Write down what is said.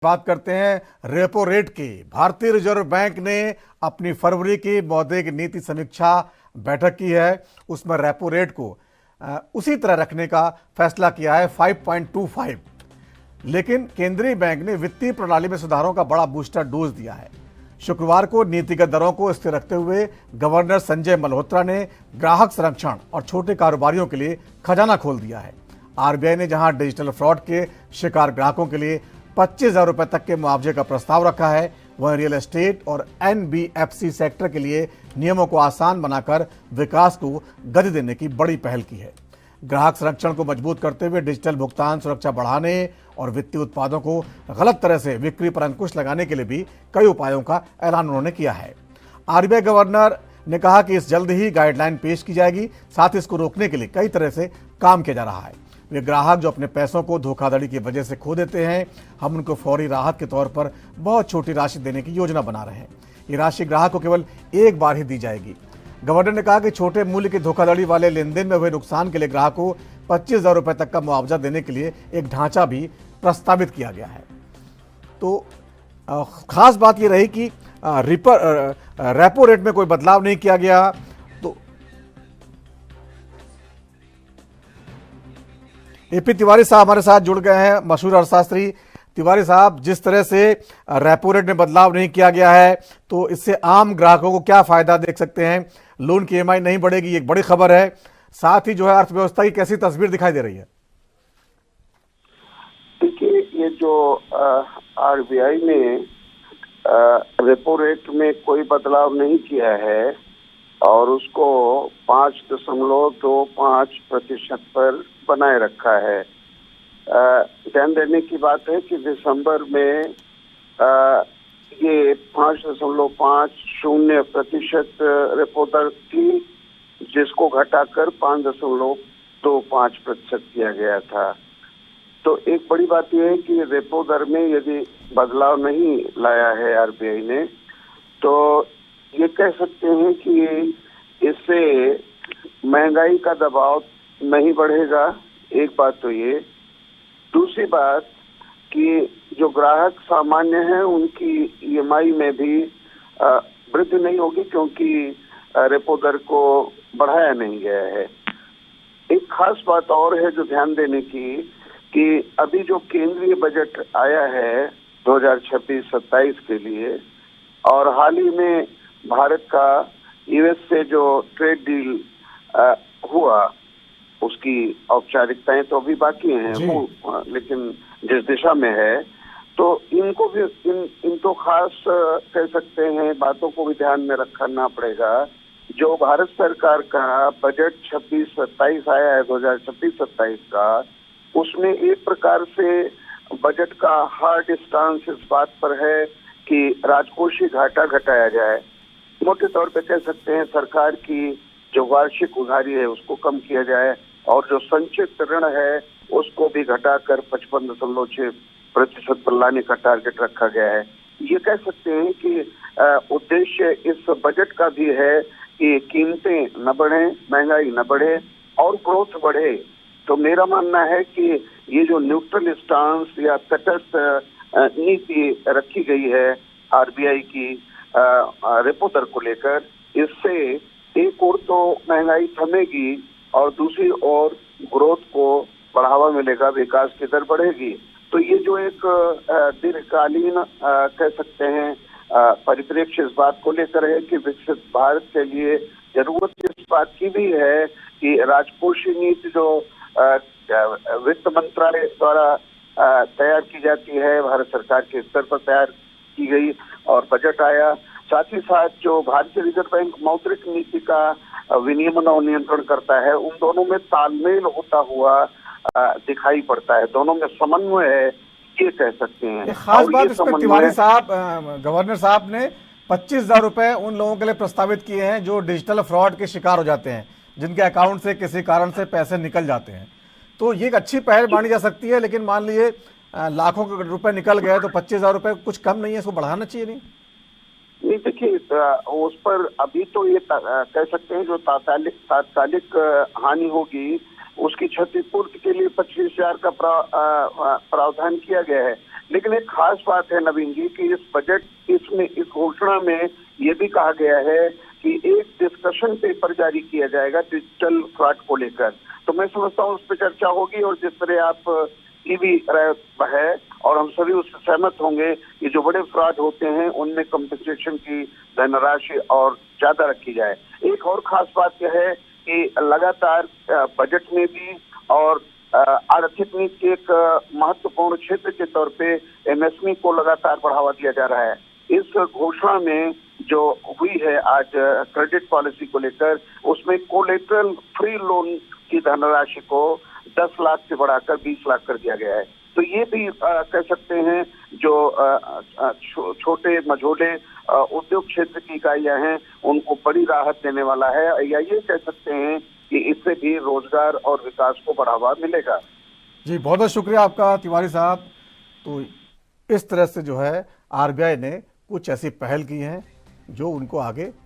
बात करते हैं रेपो रेट की। भारतीय रिजर्व बैंक ने अपनी फरवरी की मौद्रिक नीति समीक्षा बैठक की है। उसमें रेपो रेट को उसी तरह रखने का फैसला किया है 5.25। लेकिन केंद्रीय बैंक ने वित्तीय प्रणाली में सुधारों का बड़ा बूस्टर डोज दिया है। शुक्रवार को नीतिगत दरों को स्थिर रखते हुए गवर्नर संजय मल्होत्रा ने ग्राहक संरक्षण और छोटे कारोबारियों के लिए खजाना खोल दिया है। आरबीआई ने जहां डिजिटल फ्रॉड के शिकार ग्राहकों के लिए 25,000 रुपए तक के मुआवजे का प्रस्ताव रखा है, वहीं रियल एस्टेट और एनबीएफसी सेक्टर के लिए नियमों को आसान बनाकर विकास को गति देने की बड़ी पहल की है। ग्राहक संरक्षण को मजबूत करते हुए डिजिटल भुगतान सुरक्षा बढ़ाने और वित्तीय उत्पादों को गलत तरह से बिक्री पर अंकुश लगाने के लिए भी कई उपायों का ऐलान उन्होंने किया है। आरबीआई गवर्नर ने कहा कि इस जल्द ही गाइडलाइन पेश की जाएगी, साथ ही इसको रोकने के लिए कई तरह से काम किया जा रहा है। वे ग्राहक जो अपने पैसों को धोखाधड़ी की वजह से खो देते हैं, हम उनको फौरी राहत के तौर पर बहुत छोटी राशि देने की योजना बना रहे हैं। ये राशि ग्राहक को केवल एक बार ही दी जाएगी। गवर्नर ने कहा कि छोटे मूल्य की धोखाधड़ी वाले लेन देन में हुए नुकसान के लिए ग्राहक को 25,000 रुपए तक का मुआवजा देने के लिए एक ढांचा भी प्रस्तावित किया गया है। तो खास बात यह रही कि रेपो रेट में कोई बदलाव नहीं किया गया। तो एपी तिवारी साहब हमारे साथ जुड़ गए हैं, मशहूर अर्थशास्त्री। तिवारी साहब, जिस तरह से रेपो रेट में बदलाव नहीं किया गया है तो इससे आम ग्राहकों को क्या फायदा देख सकते हैं? लोन की ईएमआई नहीं बढ़ेगी, एक बड़ी खबर है। साथ ही जो है अर्थव्यवस्था की कैसी तस्वीर दिखाई दे रही है? देखिए, ये जो आरबीआई ने रेपो रेट में कोई बदलाव नहीं किया है और उसको 5.25% पर बनाए रखा है। ध्यान देने की बात है कि दिसंबर में ये 5.50% रेपो दर थी, जिसको घटाकर 5.25% किया गया था। तो एक बड़ी बात यह है कि रेपो दर में यदि बदलाव नहीं लाया है आरबीआई ने, तो ये कह सकते हैं कि इससे महंगाई का दबाव नहीं बढ़ेगा। एक बात तो ये। दूसरी बात कि जो ग्राहक सामान्य हैं उनकी ईएमआई में भी वृद्धि नहीं होगी, क्योंकि रेपो दर को बढ़ाया नहीं गया है। एक खास बात और है जो ध्यान देने की, कि अभी जो केंद्रीय बजट आया है 2026-27 के लिए, और हाल ही में भारत का यूएस से जो ट्रेड डील हुआ, उसकी औपचारिकताएं तो अभी बाकी हैं वो, लेकिन जिस दिशा में है, तो इनको भी इन तो खास कह सकते हैं बातों को भी ध्यान में रखना पड़ेगा। जो भारत सरकार का बजट 26-27 आया है 2026-27 का, उसमें एक प्रकार से बजट का हार्ड स्टांस इस बात पर है कि राजकोषीय घाटा घटाया जाए। मोटे तौर पे कह सकते हैं सरकार की जो वार्षिक उधारी है उसको कम किया जाए, और जो संचित ऋण है उसको भी घटाकर 55.6% पर लाने का टारगेट रखा गया है। ये कह सकते हैं कि उद्देश्य इस बजट का भी है कि कीमतें न बढ़े, महंगाई न बढ़े और ग्रोथ बढ़े। तो मेरा मानना है कि ये जो न्यूट्रल स्टांस या तटस्थ नीति रखी गई है आरबीआई की रेपो दर को लेकर, इससे एक ओर तो महंगाई थमेगी और दूसरी ओर ग्रोथ को बढ़ावा मिलेगा, विकास की दर बढ़ेगी। तो ये जो एक दीर्घकालीन कह सकते हैं परिप्रेक्ष्य इस बात को लेकर है कि विकसित भारत के लिए जरूरत इस बात की भी है कि राजकोषीय नीति जो वित्त मंत्रालय द्वारा तैयार की जाती है, भारत सरकार के स्तर पर तैयार की गई और बजट आया। साथ ही साथ जो भारतीय रिजर्व बैंक मौद्रिक नीति का विनियमन और नियंत्रण करता है, उन दोनों में तालमेल होता हुआ दिखाई पड़ता है, दोनों में समन्वय है, ये कह सकते हैं। खास बात इस पर तिवारी साहब, गवर्नर साहब ने 25,000 रुपए उन लोगों के लिए प्रस्तावित किए हैं जो डिजिटल फ्रॉड के शिकार हो जाते हैं, जिनके अकाउंट से किसी कारण से पैसे निकल जाते हैं। तो ये एक अच्छी पहल मानी जा सकती है, लेकिन मान लीजिए लाखों के रुपए निकल गए तो 25,000 रुपए कुछ कम नहीं है, इसको बढ़ाना चाहिए नहीं? नहीं, देखिए, उस पर अभी तो ये कह सकते हैं जो तात्कालिक हानि होगी उसकी क्षतिपूर्ति के लिए 25,000 का प्रावधान किया गया है। लेकिन एक खास बात है नवीन जी कि इस बजट इसमें इस घोषणा में ये भी कहा गया है कि एक डिस्कशन पेपर जारी किया जाएगा डिजिटल फ्रॉड को लेकर। तो मैं समझता हूँ उस पर चर्चा होगी और जिस तरह आप की भी राय है और हम सभी उससे सहमत होंगे कि जो बड़े फ्रॉड होते हैं उनमें कंपनसेशन की धनराशि और ज्यादा रखी जाए। एक और खास बात यह है कि लगातार बजट में भी और आर्थिक नीति के एक महत्वपूर्ण क्षेत्र के तौर पे एमएसएमई को लगातार बढ़ावा दिया जा रहा है। इस घोषणा में जो हुई है आज क्रेडिट पॉलिसी को लेकर, उसमें कोलेटरल फ्री लोन की धनराशि को 10 लाख से बढ़ाकर 20 लाख कर दिया गया है। तो ये भी कह सकते हैं जो छोटे मझोले उद्योग क्षेत्र की इकाइयां हैं उनको बड़ी राहत देने वाला है, या ये कह सकते हैं कि इससे भी रोजगार और विकास को बढ़ावा मिलेगा। जी बहुत बहुत शुक्रिया आपका तिवारी साहब। तो इस तरह से जो है आरबीआई ने कुछ ऐसी पहल की हैं जो उनको आगे